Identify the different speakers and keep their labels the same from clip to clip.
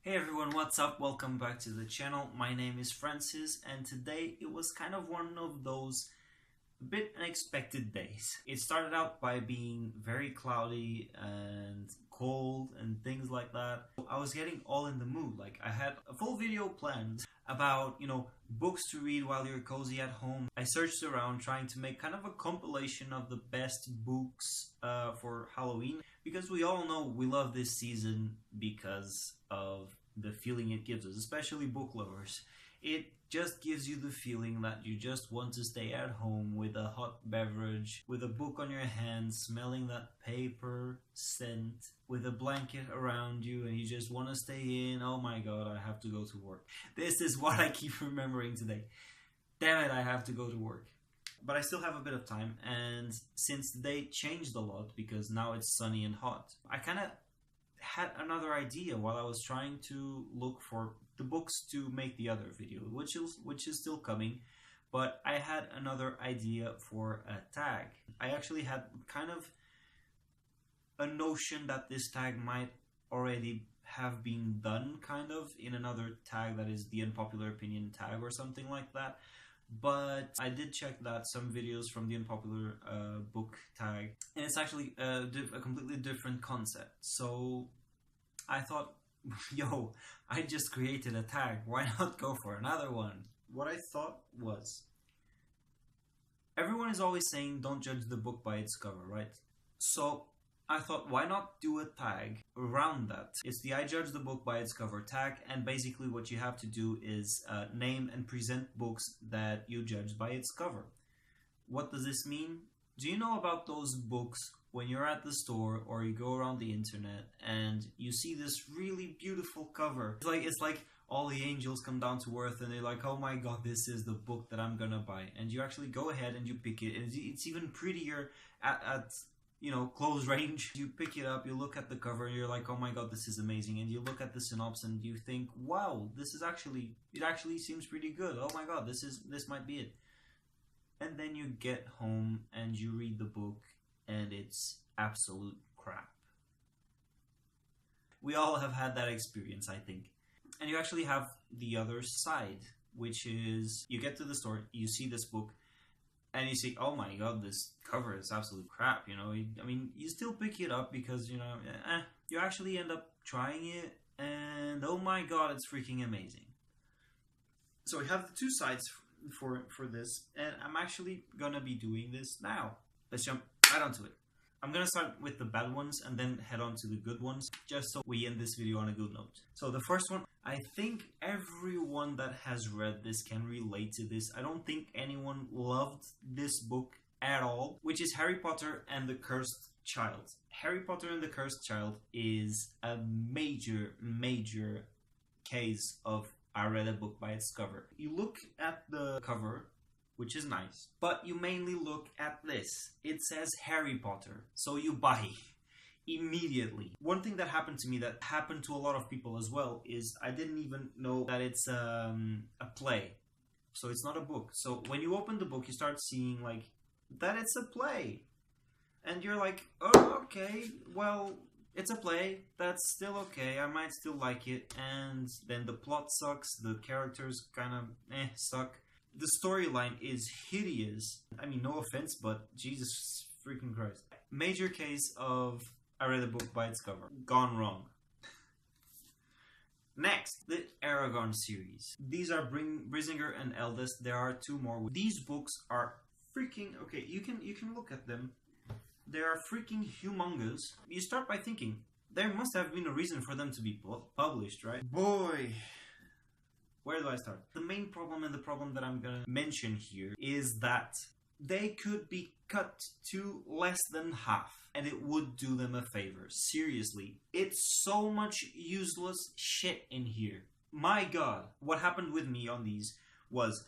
Speaker 1: Hey everyone, what's up? Welcome back to the channel. My name is Francis, and today it was kind of one of those a bit unexpected days. It started out by being very cloudy and cold and things like that. I was getting all in the mood. Like, I had a full video planned about, books to read while you're cozy at home. I searched around trying to make kind of a compilation of the best books for Halloween, because we all know we love this season because of the feeling it gives us, especially book lovers. It just gives you the feeling that you just want to stay at home with a hot beverage, with a book on your hand, smelling that paper scent, with a blanket around you, and you just want to stay in. Oh my god, I have to go to work. This is what I keep remembering today. Damn it, I have to go to work. But I still have a bit of time, and since the day changed a lot because now it's sunny and hot, I kind of had another idea while I was trying to look for the books to make the other video, which is still coming. But I had another idea for a tag. I actually had kind of a notion that this tag might already have been done kind of in another tag that is the unpopular opinion tag or something like that. But I did check that some videos from the unpopular book tag, and it's actually a completely different concept. So I thought, yo, I just created a tag, why not go for another one? What I thought was, everyone is always saying don't judge the book by its cover, right? So I thought, why not do a tag around that? It's the I judge the book by its cover tag, and basically what you have to do is name and present books that you judge by its cover. What does this mean? Do you know about those books when you're at the store or you go around the internet and you see this really beautiful cover? It's like all the angels come down to earth and they're like, oh my god, this is the book that I'm gonna buy. And you actually go ahead and you pick it, and it's even prettier at close range. You pick it up, you look at the cover, and you're like, oh my god, this is amazing. And you look at the synopsis and you think, wow, it actually seems pretty good. Oh my god, this might be it. And then you get home and you read the book and it's absolute crap. We all have had that experience, I think. And you actually have the other side, which is you get to the store, you see this book, and you see, oh my god, this cover is absolute crap, I mean, you still pick it up because, you actually end up trying it, and oh my god, it's freaking amazing. So we have the two sides for this, and I'm actually gonna be doing this now. Let's jump right onto it. I'm gonna start with the bad ones and then head on to the good ones, just so we end this video on a good note. So the first one, I think everyone that has read this can relate to this. I don't think anyone loved this book at all, which is Harry Potter and the Cursed Child. Harry Potter and the Cursed Child is a major case of I read a book by its cover. You look at the cover, which is nice, but you mainly look at this. It says Harry Potter, so you buy immediately. One thing that happened to me, that happened to a lot of people as well, is I didn't even know that it's a play. So it's not a book. So when you open the book, you start seeing like that it's a play. And you're like, oh, okay, well, it's a play, that's still okay, I might still like it. And then the plot sucks, the characters kind of suck. The storyline is hideous. I mean, no offense, but Jesus freaking Christ. Major case of I read a book by its cover. Gone wrong. Next, the Aragon series. These are Brisinger and Eldest. There are two more. These books are freaking okay. You can look at them. They are freaking humongous. You start by thinking there must have been a reason for them to be published, right? Boy, where do I start? The main problem, and the problem that I'm gonna mention here, is that they could be cut to less than half, and it would do them a favor. Seriously, it's so much useless shit in here. My god, what happened with me on these was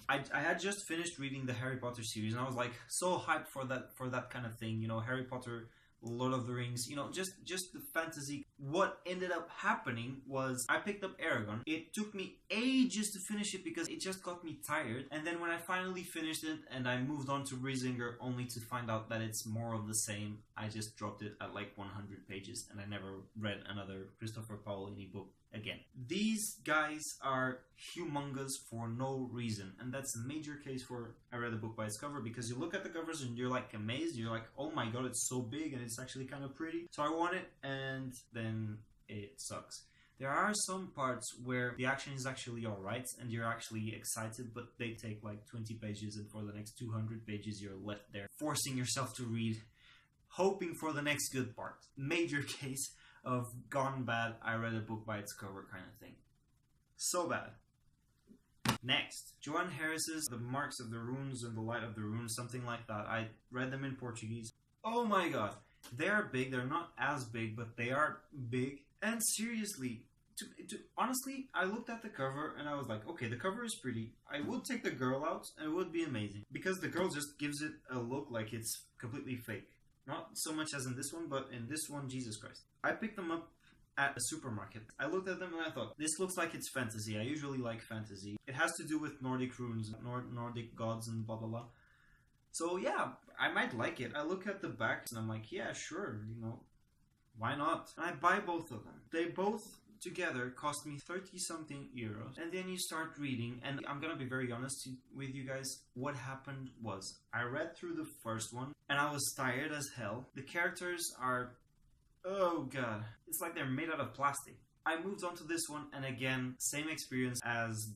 Speaker 1: I had just finished reading the Harry Potter series, and I was like so hyped for that kind of thing, Harry Potter, Lord of the Rings, just the fantasy. What ended up happening was I picked up Aragon. It took me ages to finish it because it just got me tired. And then when I finally finished it and I moved on to Brisinger, only to find out that it's more of the same, I just dropped it at like 100 pages and I never read another Christopher Paolini book again. These guys are humongous for no reason, and that's a major case for I read a book by its cover, because you look at the covers and you're like amazed, you're like, oh my god, it's so big and it's actually kind of pretty. So I want it, and then it sucks. There are some parts where the action is actually alright and you're actually excited, but they take like 20 pages, and for the next 200 pages you're left there forcing yourself to read, hoping for the next good part. Major case of gone bad, I read a book by its cover kind of thing. So bad. Next, Joan Harris's The Marks of the Runes and the Light of the Runes, something like that. I read them in Portuguese. Oh my god. They're big, they're not as big, but they are big. And seriously, honestly, I looked at the cover and I was like, okay, the cover is pretty. I would take the girl out and it would be amazing. Because the girl just gives it a look like it's completely fake. Not so much as in this one, but in this one, Jesus Christ. I picked them up at a supermarket. I looked at them and I thought, this looks like it's fantasy. I usually like fantasy. It has to do with Nordic runes, Nordic gods and blah blah blah. So yeah, I might like it. I look at the backs and I'm like, yeah, sure, you know, why not? And I buy both of them. They both together cost me 30 something euros. And then you start reading, and I'm gonna be very honest with you guys. What happened was, I read through the first one and I was tired as hell. The characters are, oh god, it's like they're made out of plastic. I moved on to this one, and again, same experience as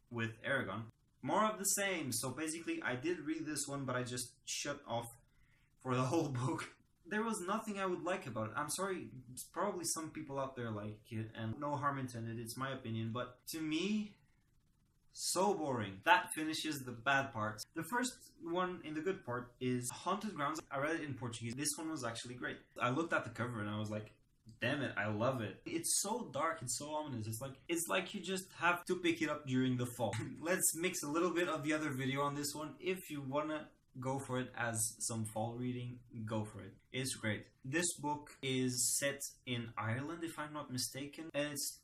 Speaker 1: with Aragon. More of the same. So basically I did read this one, but I just shut off for the whole book. There was nothing I would like about it. I'm sorry, probably some people out there like it, and no harm intended, it's my opinion, but to me, so boring. That finishes the bad parts. The first one in the good part is Haunted Grounds. I read it in Portuguese. This one was actually great. I looked at the cover and I was like, damn it, I love it. It's so dark, it's so ominous. It's like you just have to pick it up during the fall. Let's mix a little bit of the other video on this one. If you wanna go for it as some fall reading, go for it. It's great. This book is set in Ireland, if I'm not mistaken, and it's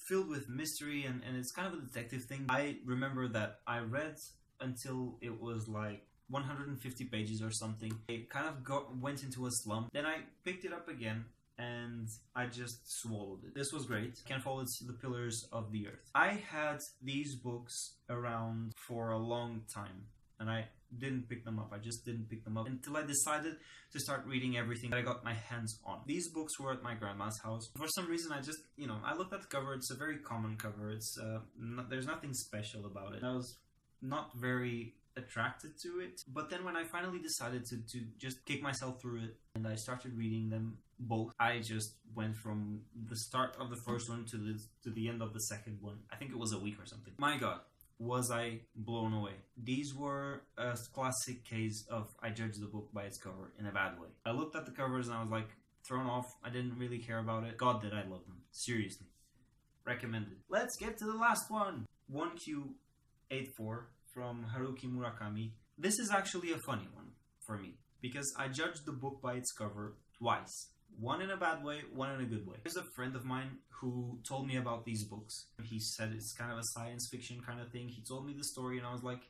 Speaker 1: filled with mystery, and it's kind of a detective thing. I remember that I read until it was like 150 pages or something. It kind of went into a slump. Then I picked it up again and I just swallowed it. This was great. Can Fall It's the Pillars of the Earth. I had these books around for a long time and I didn't pick them up. I just didn't pick them up until I decided to start reading everything that I got my hands on. These books were at my grandma's house. For some reason, I just, you know, I looked at the cover. It's a very common cover. It's there's nothing special about it. I was not very attracted to it. But then when I finally decided to just kick myself through it and I started reading them both, I just went from the start of the first one to the end of the second one. I think it was a week or something. My god, was I blown away. These were a classic case of I judged the book by its cover in a bad way. I looked at the covers and I was like thrown off. I didn't really care about it. God, did I love them. Seriously. Recommended. Let's get to the last one. 1Q84 from Haruki Murakami. This is actually a funny one for me because I judged the book by its cover twice. One in a bad way, one in a good way. There's a friend of mine who told me about these books. He said it's kind of a science fiction kind of thing. He told me the story and I was like,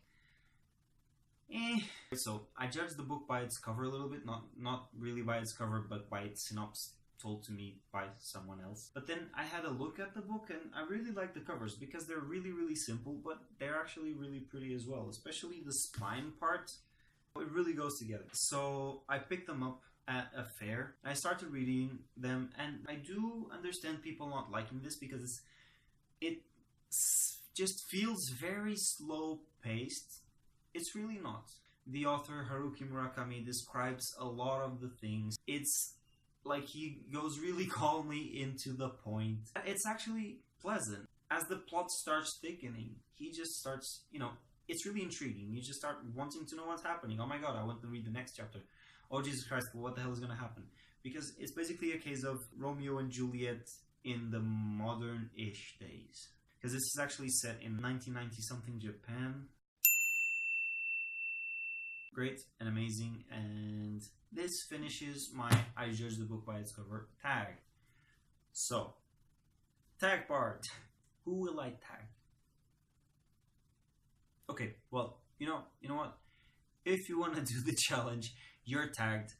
Speaker 1: eh. So I judged the book by its cover a little bit. Not really by its cover, but by its synopsis told to me by someone else. But then I had a look at the book and I really like the covers because they're really, really simple, but they're actually really pretty as well. Especially the spine part. It really goes together. So I picked them up at a fair. I started reading them and I do understand people not liking this because it just feels very slow paced. It's really not. The author Haruki Murakami describes a lot of the things. It's like he goes really calmly into the point. It's actually pleasant. As the plot starts thickening, he just starts, you know, it's really intriguing. You just start wanting to know what's happening. Oh my god, I want to read the next chapter. Oh Jesus Christ, what the hell is going to happen? Because it's basically a case of Romeo and Juliet in the modern-ish days. Because this is actually set in 1990-something Japan. Great and amazing, and this finishes my I judge the book by its cover tag. So, tag part. Who will I tag? Okay, well, you know what? If you want to do the challenge, you're tagged.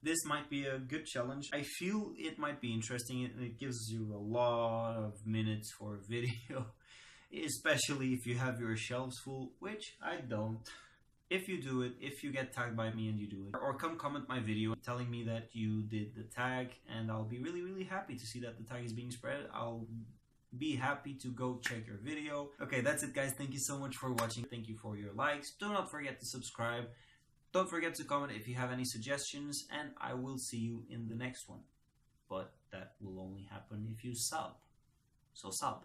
Speaker 1: This might be a good challenge. I feel it might be interesting, and it gives you a lot of minutes for a video, especially if you have your shelves full, which I don't. If you do it, if you get tagged by me and you do it, or come comment my video telling me that you did the tag, and I'll be really happy to see that the tag is being spread. I'll be happy to go check your video. Okay, that's it guys. Thank you so much for watching. Thank you for your likes. Do not forget to subscribe. Don't forget to comment if you have any suggestions, and I will see you in the next one. But that will only happen if you sub. So sub.